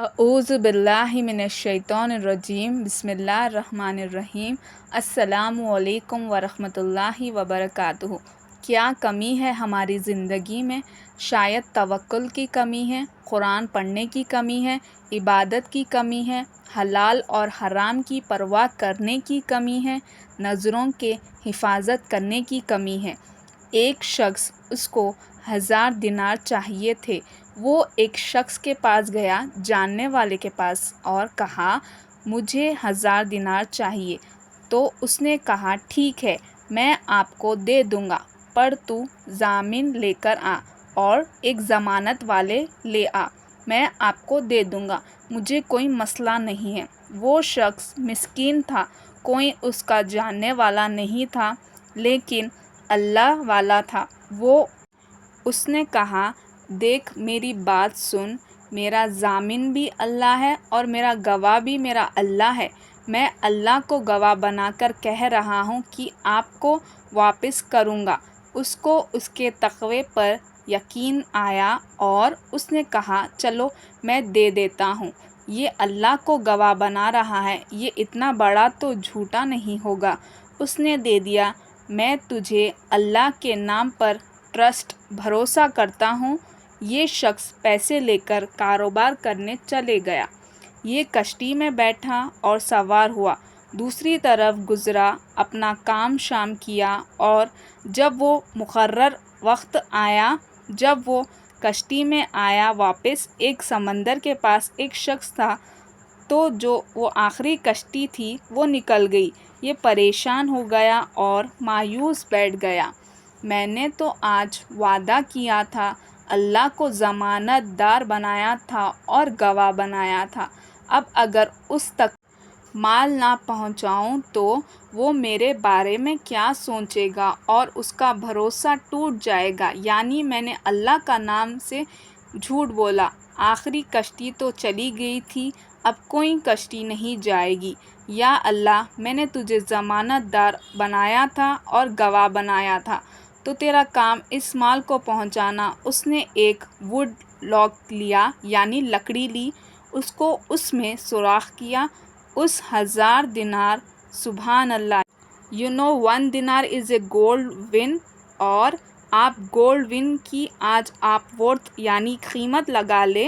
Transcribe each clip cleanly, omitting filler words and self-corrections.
अऊज़ु बिल्लाहि मिनश्शैतानिर्रजीम बिस्मिल्लाहिर्रहमानिर्रहीम अस्सलामु अलैकुम वरहमतुल्लाहि वबरकातुहू। क्या कमी है हमारी ज़िंदगी में? शायद तवक्कुल की कमी है, कुरान पढ़ने की कमी है, इबादत की कमी है, हलाल और हराम की परवाह करने की कमी है, नज़रों के हिफाजत करने की कमी है। एक शख्स, उसको 1000 दिनार चाहिए थे। वो एक शख्स के पास गया, जानने वाले के पास, और कहा मुझे 1000 दिनार चाहिए। तो उसने कहा ठीक है, मैं आपको दे दूँगा, पर तू ज़ामिन लेकर आ और एक ज़मानत वाले ले आ, मैं आपको दे दूँगा, मुझे कोई मसला नहीं है। वो शख्स मिस्कीन था, कोई उसका जानने वाला नहीं था, लेकिन अल्लाह वाला था। उसने कहा देख, मेरी बात सुन, मेरा ज़ामिन भी अल्लाह है और मेरा गवाह भी मेरा अल्लाह है। मैं अल्लाह को गवाह बनाकर कह रहा हूँ कि आपको वापस करूँगा। उसको उसके तक़वे पर यकीन आया और उसने कहा चलो मैं दे देता हूँ, ये अल्लाह को गवाह बना रहा है, ये इतना बड़ा तो झूठा नहीं होगा। उसने दे दिया। मैं तुझे अल्लाह के नाम पर ट्रस्ट भरोसा करता हूँ। ये शख्स पैसे लेकर कारोबार करने चले गया। ये कश्ती में बैठा और सवार हुआ, दूसरी तरफ गुज़रा, अपना काम शाम किया, और जब वो मुकर्रर वक्त आया, जब वो कश्ती में आया वापस, एक समंदर के पास एक शख्स था। तो जो वो आखिरी कश्ती थी वो निकल गई। ये परेशान हो गया और मायूस बैठ गया। मैंने तो आज वादा किया था, अल्लाह को ज़मानतदार बनाया था और गवाह बनाया था। अब अगर उस तक माल ना पहुंचाऊं तो वो मेरे बारे में क्या सोचेगा और उसका भरोसा टूट जाएगा। यानी मैंने अल्लाह का नाम से झूठ बोला। आखिरी कश्ती तो चली गई थी, अब कोई कश्ती नहीं जाएगी। या अल्लाह, मैंने तुझे ज़मानतदार बनाया था और गवाह बनाया था, तो तेरा काम इस माल को पहुंचाना। उसने एक वुड लॉक लिया, यानी लकड़ी ली, उसको उसमें सुराख किया, उस 1000 दिनार, सुभान अल्लाह, 1 दिनार इज़ ए गोल्ड विन, और आप गोल्ड विन की आज आप वर्थ यानी कीमत लगा ले,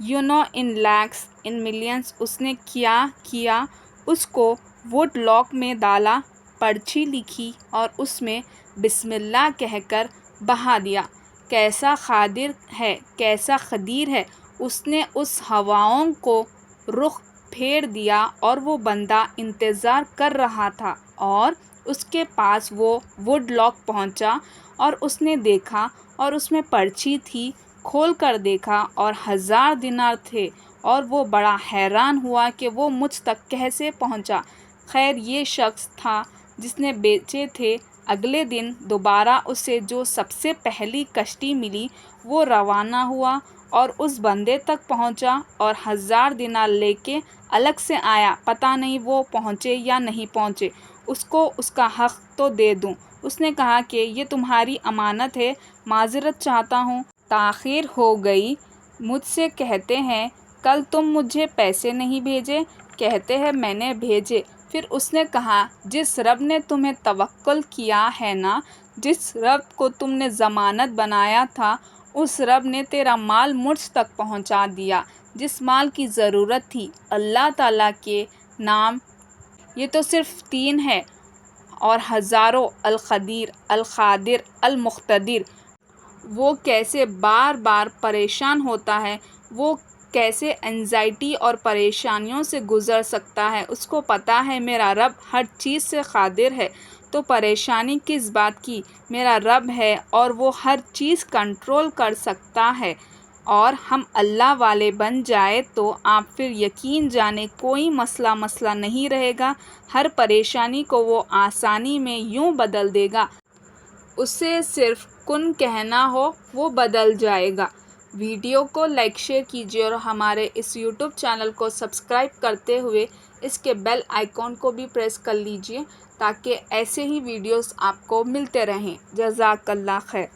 इन लैक्स, इन मिलियंस। उसने क्या किया, उसको वुड लॉक में डाला, पर्ची लिखी और उसमें बिस्मिल्लाह कहकर बहा दिया। कैसा खादिर है, कैसा खदीर है। उसने उस हवाओं को रुख फेर दिया और वो बंदा इंतज़ार कर रहा था, और उसके पास वो वुड लॉक पहुंचा और उसने देखा और उसमें पर्ची थी। खोल कर देखा और 1000 दिनार थे, और वो बड़ा हैरान हुआ कि वो मुझ तक कैसे पहुंचा। खैर, ये शख्स था जिसने बेचे थे। अगले दिन दोबारा उसे जो सबसे पहली कश्ती मिली वो रवाना हुआ और उस बंदे तक पहुंचा और 1000 दिनार लेके अलग से आया। पता नहीं वो पहुंचे या नहीं पहुंचे, उसको उसका हक़ तो दे दूं। उसने कहा कि ये तुम्हारी अमानत है, माज़रत चाहता हूँ, ताख़ीर हो गई। मुझसे कहते हैं कल तुम मुझे पैसे नहीं भेजे, कहते हैं मैंने भेजे। फिर उसने कहा जिस रब ने तुम्हें तवक्कुल किया है ना, जिस रब को तुमने ज़मानत बनाया था, उस रब ने तेरा माल मुझ तक पहुंचा दिया। जिस माल की ज़रूरत थी, अल्लाह ताला के नाम, ये तो सिर्फ़ 3 है, और हज़ारों, अल क़दीर, अल क़ादिर, अल मुक़्तदिर। वो कैसे बार बार परेशान होता है, वो कैसे एंजाइटी और परेशानियों से गुज़र सकता है। उसको पता है मेरा रब हर चीज़ से क़ादिर है, तो परेशानी किस बात की, मेरा रब है और वो हर चीज़ कंट्रोल कर सकता है। और हम अल्लाह वाले बन जाए तो आप फिर यकीन जाने कोई मसला नहीं रहेगा। हर परेशानी को वो आसानी में यूँ बदल देगा, उसे सिर्फ कुन कहना हो वो बदल जाएगा। वीडियो को लाइक शेयर कीजिए और हमारे इस यूट्यूब चैनल को सब्सक्राइब करते हुए इसके बेल आइकॉन को भी प्रेस कर लीजिए, ताकि ऐसे ही वीडियोस आपको मिलते रहें। जज़ाकल्लाह खैर।